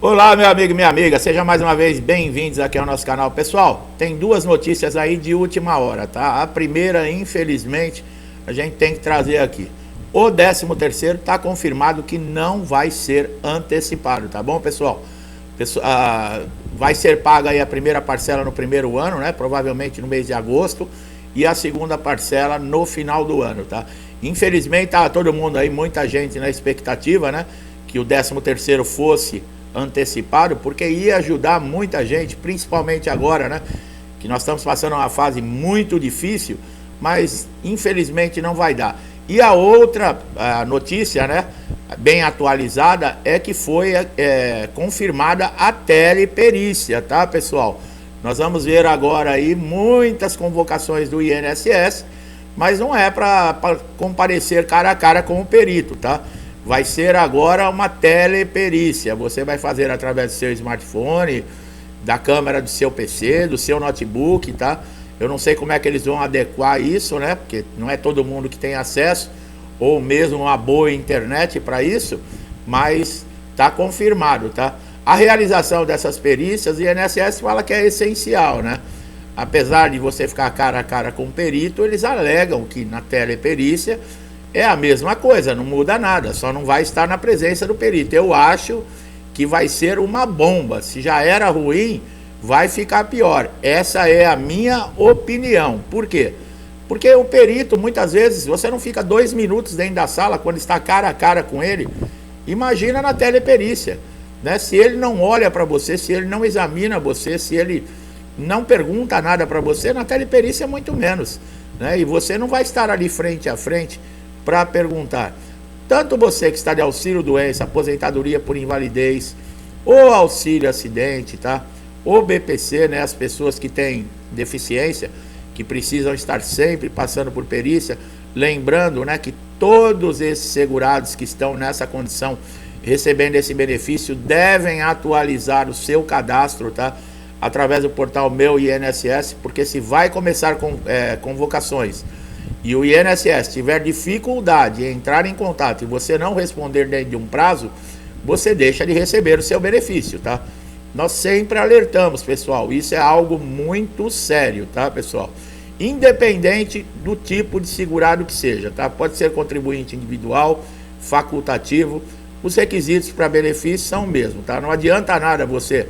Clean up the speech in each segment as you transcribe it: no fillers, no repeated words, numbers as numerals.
Olá, meu amigo e minha amiga, sejam mais uma vez bem-vindos aqui ao nosso canal. Pessoal, tem duas notícias aí de última hora, tá? A primeira, infelizmente, a gente tem que trazer aqui. O 13º está confirmado que não vai ser antecipado, tá bom, pessoal? Vai ser paga aí a primeira parcela no primeiro ano, né? Provavelmente no mês de agosto, e a segunda parcela no final do ano, tá? Infelizmente, tá todo mundo aí, muita gente na expectativa, né? Que o 13º fosse antecipado, porque ia ajudar muita gente, principalmente agora, né? Que nós estamos passando uma fase muito difícil, mas infelizmente não vai dar. E a outra notícia, né? Bem atualizada, é que foi confirmada a teleperícia, tá, pessoal? Nós vamos ver agora aí muitas convocações do INSS, mas não é para comparecer cara a cara com o perito, tá? Vai ser agora uma teleperícia. Você vai fazer através do seu smartphone, da câmera do seu PC, do seu notebook, tá? Eu não sei como é que eles vão adequar isso, né? Porque não é todo mundo que tem acesso, ou mesmo uma boa internet para isso, mas tá confirmado, tá? A realização dessas perícias, o INSS fala que é essencial, né? Apesar de você ficar cara a cara com o perito, eles alegam que na teleperícia é a mesma coisa, não muda nada, só não vai estar na presença do perito. Eu acho que vai ser uma bomba. Se já era ruim, vai ficar pior. Essa é a minha opinião. Por quê? Porque o perito, muitas vezes, você não fica 2 minutos dentro da sala quando está cara a cara com ele. Imagina na teleperícia, né? Se ele não olha para você, se ele não examina você, se ele não pergunta nada para você, na teleperícia é muito menos, né? E você não vai estar ali frente a frente para perguntar. Tanto você que está de auxílio doença, aposentadoria por invalidez, ou auxílio acidente, tá? Ou BPC, né? As pessoas que têm deficiência, que precisam estar sempre passando por perícia, lembrando, né, que todos esses segurados que estão nessa condição, recebendo esse benefício, devem atualizar o seu cadastro, tá? Através do portal Meu INSS, porque se vai começar com convocações e o INSS tiver dificuldade em entrar em contato e você não responder dentro de um prazo, você deixa de receber o seu benefício, tá? Nós sempre alertamos, pessoal, isso é algo muito sério, tá, pessoal? Independente do tipo de segurado que seja, tá? Pode ser contribuinte individual, facultativo, os requisitos para benefício são o mesmo, tá? Não adianta nada você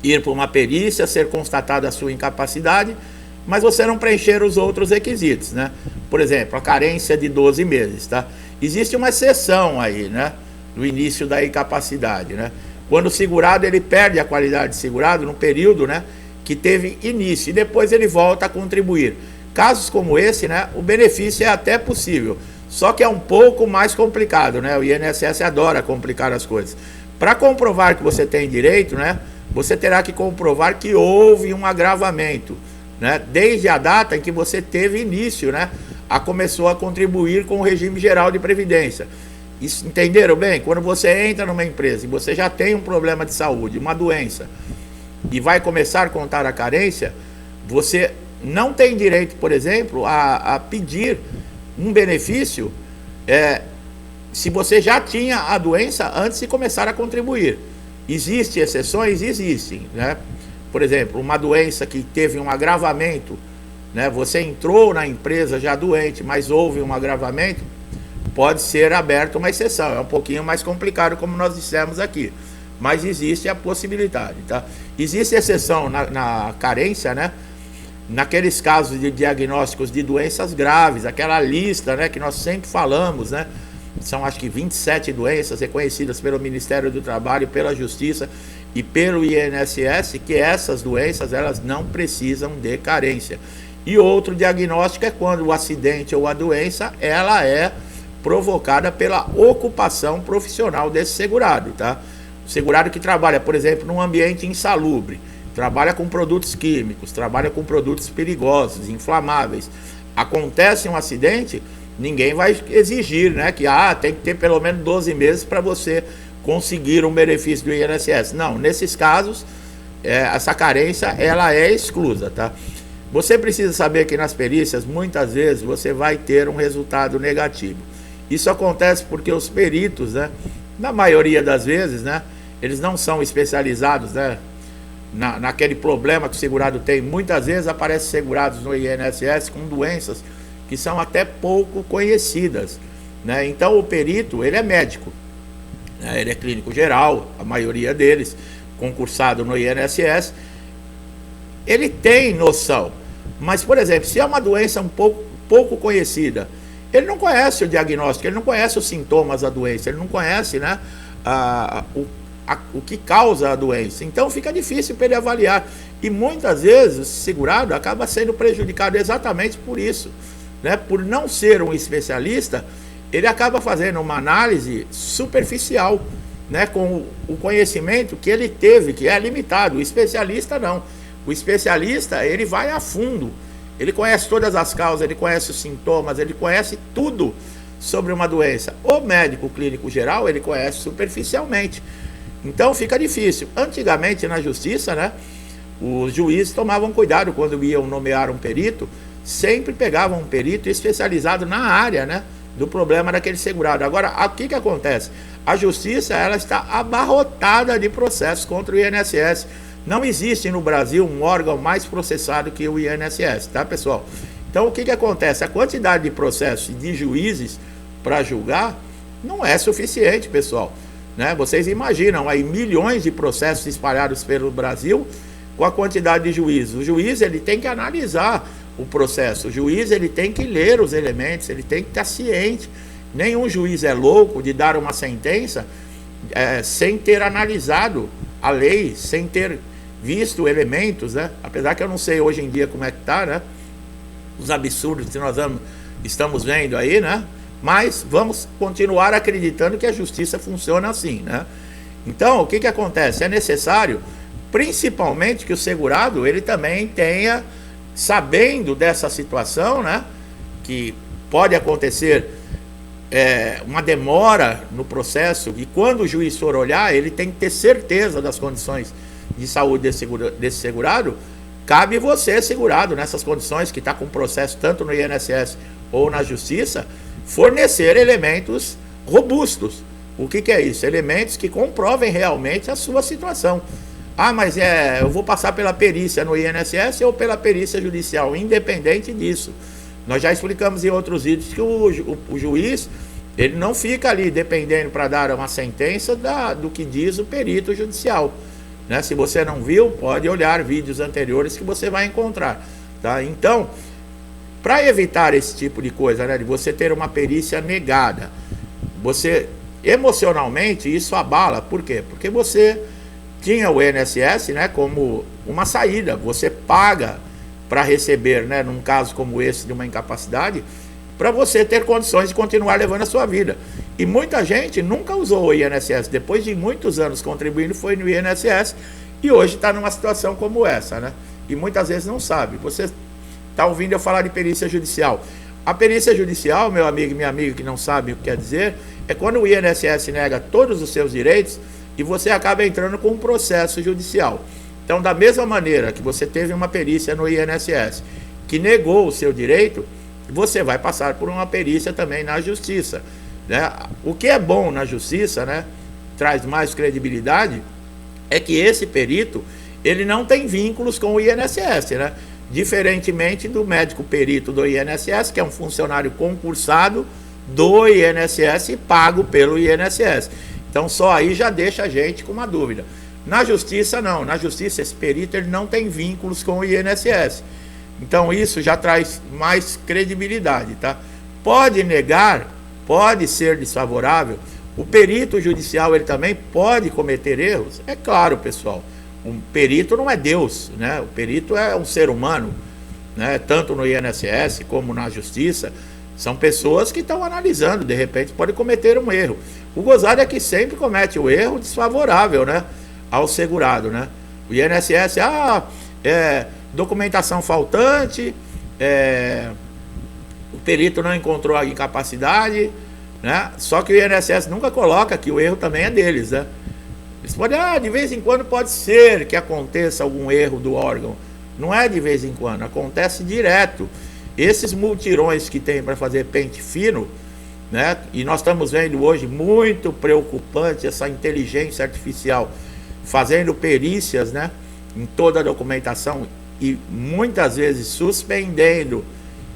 ir para uma perícia, ser constatada a sua incapacidade, mas você não preencher os outros requisitos, né? Por exemplo, a carência de 12 meses, tá? Existe uma exceção aí, né? No início da incapacidade, né? Quando o segurado, ele perde a qualidade de segurado no período, né, que teve início, e depois ele volta a contribuir. Casos como esse, né, o benefício é até possível, só que é um pouco mais complicado, né? O INSS adora complicar as coisas. Para comprovar que você tem direito, né, você terá que comprovar que houve um agravamento, né, desde a data em que você teve início, né, começou a contribuir com o regime geral de previdência. Isso, entenderam bem? Quando você entra numa empresa e você já tem um problema de saúde, uma doença, e vai começar a contar a carência, você não tem direito, por exemplo, a pedir um benefício se você já tinha a doença antes de começar a contribuir. Existem exceções? Existem, né? Por exemplo, uma doença que teve um agravamento, né? Você entrou na empresa já doente, mas houve um agravamento, pode ser aberta uma exceção. É um pouquinho mais complicado, como nós dissemos aqui, mas existe a possibilidade, tá? Existe exceção na carência, né? Naqueles casos de diagnósticos de doenças graves, aquela lista, né, que nós sempre falamos, né? São acho que 27 doenças reconhecidas pelo Ministério do Trabalho, pela Justiça e pelo INSS, que essas doenças, elas não precisam de carência. E outro diagnóstico é quando o acidente ou a doença, ela é provocada pela ocupação profissional desse segurado, tá? O segurado que trabalha, por exemplo, num ambiente insalubre, trabalha com produtos químicos, trabalha com produtos perigosos, inflamáveis. Acontece um acidente, ninguém vai exigir, né, que tem que ter pelo menos 12 meses para você conseguir um benefício do INSS. Não, nesses casos, essa carência, ela é exclusa, tá? Você precisa saber que nas perícias, muitas vezes, você vai ter um resultado negativo. Isso acontece porque os peritos, né, na maioria das vezes, né, eles não são especializados, né, naquele problema que o segurado tem. Muitas vezes aparecem segurados no INSS com doenças que são até pouco conhecidas, né? Então o perito, ele é médico, né? Ele é clínico geral, a maioria deles, concursado no INSS, ele tem noção. Mas, por exemplo, se é uma doença um pouco conhecida, ele não conhece o diagnóstico, ele não conhece os sintomas da doença, ele não conhece, né, o que causa a doença. Então fica difícil para ele avaliar. E muitas vezes o segurado acaba sendo prejudicado exatamente por isso, né? Por não ser um especialista, ele acaba fazendo uma análise superficial, né, com o conhecimento que ele teve, que é limitado. O especialista não. O especialista, ele vai a fundo. Ele conhece todas as causas, ele conhece os sintomas, ele conhece tudo sobre uma doença. O médico clínico geral, ele conhece superficialmente. Então fica difícil. Antigamente na justiça, né, os juízes tomavam cuidado quando iam nomear um perito, sempre pegavam um perito especializado na área, né, do problema daquele segurado. Agora, o que acontece? A justiça, ela está abarrotada de processos contra o INSS. Não existe no Brasil um órgão mais processado que o INSS, tá, pessoal? Então o que acontece? A quantidade de processos de juízes para julgar não é suficiente, pessoal, né? Vocês imaginam aí milhões de processos espalhados pelo Brasil com a quantidade de juízes. O juiz, ele tem que analisar o processo, o juiz, ele tem que ler os elementos, ele tem que estar ciente. Nenhum juiz é louco de dar uma sentença sem ter analisado a lei, sem ter visto elementos, né? Apesar que eu não sei hoje em dia como é que está, né, os absurdos que nós estamos vendo aí, né? Mas vamos continuar acreditando que a justiça funciona assim, né? Então, o que acontece? É necessário, principalmente, que o segurado, ele também tenha, sabendo dessa situação, né, que pode acontecer uma demora no processo, e quando o juiz for olhar, ele tem que ter certeza das condições de saúde desse segurado. Cabe você, segurado, nessas condições, que está com processo tanto no INSS ou na justiça, fornecer elementos robustos. O que é isso? Elementos que comprovem realmente a sua situação. Ah, mas eu vou passar pela perícia no INSS ou pela perícia judicial, independente disso. Nós já explicamos em outros vídeos que o juiz, ele não fica ali dependendo para dar uma sentença do que diz o perito judicial, né? Se você não viu, pode olhar vídeos anteriores que você vai encontrar, tá? Então, para evitar esse tipo de coisa, né, de você ter uma perícia negada, você emocionalmente isso abala. Por quê? Porque você tinha o INSS, né, como uma saída. Você paga para receber, né, num caso como esse de uma incapacidade, para você ter condições de continuar levando a sua vida. E muita gente nunca usou o INSS, depois de muitos anos contribuindo, foi no INSS e hoje está numa situação como essa, né? E muitas vezes não sabe. Você está ouvindo eu falar de perícia judicial. A perícia judicial, meu amigo e minha amiga que não sabe o que quer dizer, é quando o INSS nega todos os seus direitos e você acaba entrando com um processo judicial. Então, da mesma maneira que você teve uma perícia no INSS que negou o seu direito, você vai passar por uma perícia também na justiça, né? O que é bom na justiça, né, traz mais credibilidade, é que esse perito, ele não tem vínculos com o INSS, né? Diferentemente do médico perito do INSS, que é um funcionário concursado do INSS e pago pelo INSS. Então só aí já deixa a gente com uma dúvida. Na justiça não, na justiça esse perito, ele não tem vínculos com o INSS. Então isso já traz mais credibilidade, tá? Pode negar, pode ser desfavorável. O perito judicial, ele também pode cometer erros. É claro, pessoal, um perito não é Deus, né? O perito é um ser humano, né? Tanto no INSS como na justiça, são pessoas que estão analisando, de repente pode cometer um erro. O gozado é que sempre comete o erro desfavorável, né, ao segurado, né? O INSS, documentação faltante, o perito não encontrou a incapacidade, né? Só que o INSS nunca coloca que o erro também é deles, né? Eles podem, de vez em quando pode ser que aconteça algum erro do órgão. Não é de vez em quando, acontece direto. Esses multirões que tem para fazer pente fino, né? E nós estamos vendo hoje muito preocupante essa inteligência artificial fazendo perícias, né, em toda a documentação e muitas vezes suspendendo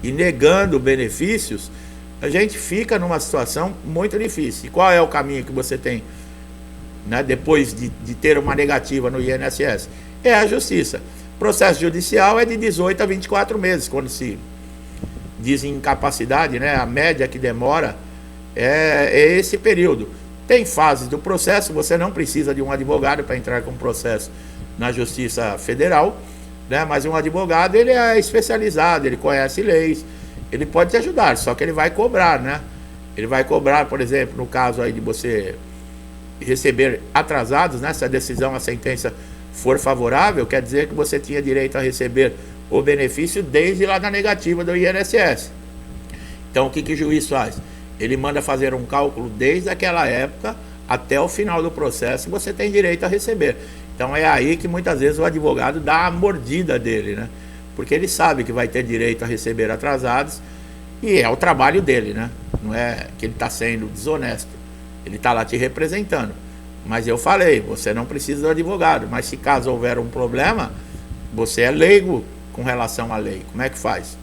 e negando benefícios. A gente fica numa situação muito difícil. E qual é o caminho que você tem, né, depois de ter uma negativa no INSS? É a justiça. Processo judicial é de 18 a 24 meses, quando se diz incapacidade, né? A média que demora é esse período. Tem fases do processo, você não precisa de um advogado para entrar com processo na Justiça Federal, né? Mas um advogado, ele é especializado, ele conhece leis, ele pode te ajudar, só que ele vai cobrar, né? Ele vai cobrar, por exemplo, no caso aí de você receber atrasados, né? Se a decisão, a sentença for favorável, quer dizer que você tinha direito a receber o benefício desde lá da negativa do INSS. Então o que o juiz faz? Ele manda fazer um cálculo desde aquela época até o final do processo, você tem direito a receber. Então é aí que muitas vezes o advogado dá a mordida dele, né? Porque ele sabe que vai ter direito a receber atrasados e é o trabalho dele, né? Não é que ele está sendo desonesto, ele está lá te representando. Mas eu falei, você não precisa do advogado, mas se caso houver um problema, você é leigo com relação à lei. Como é que faz?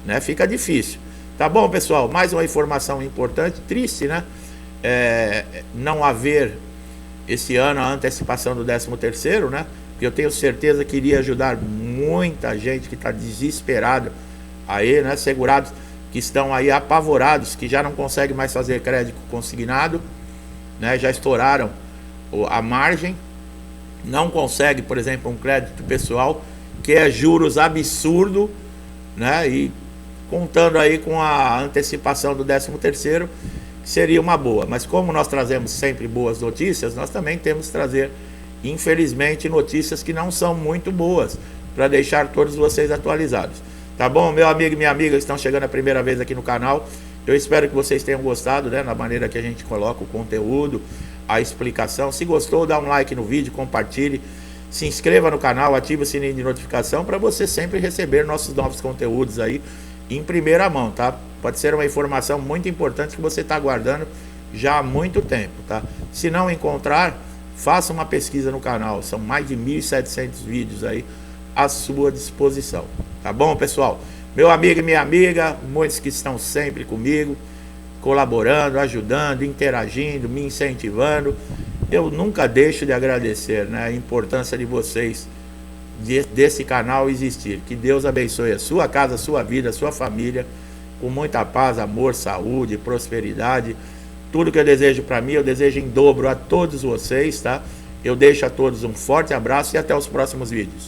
Né? Fica difícil. Tá bom, pessoal? Mais uma informação importante, triste, né? Não haver esse ano a antecipação do 13º, né? Porque eu tenho certeza que iria ajudar muita gente que está desesperado aí, né? Segurados que estão aí apavorados, que já não conseguem mais fazer crédito consignado, né? Já estouraram a margem, não consegue, por exemplo, um crédito pessoal, que é juros absurdo, né? E contando aí com a antecipação do 13º, seria uma boa. Mas como nós trazemos sempre boas notícias, nós também temos que trazer, infelizmente, notícias que não são muito boas, para deixar todos vocês atualizados. Tá bom, meu amigo e minha amiga que estão chegando a primeira vez aqui no canal, eu espero que vocês tenham gostado, né, na maneira que a gente coloca o conteúdo, a explicação. Se gostou, dá um like no vídeo, compartilhe, se inscreva no canal, ative o sininho de notificação para você sempre receber nossos novos conteúdos aí em primeira mão, tá? Pode ser uma informação muito importante que você está aguardando já há muito tempo, tá? Se não encontrar, faça uma pesquisa no canal, são mais de 1.700 vídeos aí à sua disposição, tá bom, pessoal? Meu amigo e minha amiga, muitos que estão sempre comigo, colaborando, ajudando, interagindo, me incentivando, eu nunca deixo de agradecer, né, a importância de vocês, desse canal existir. Que Deus abençoe a sua casa, a sua vida, a sua família, com muita paz, amor, saúde, prosperidade. Tudo que eu desejo para mim, eu desejo em dobro a todos vocês, tá? Eu deixo a todos um forte abraço e até os próximos vídeos.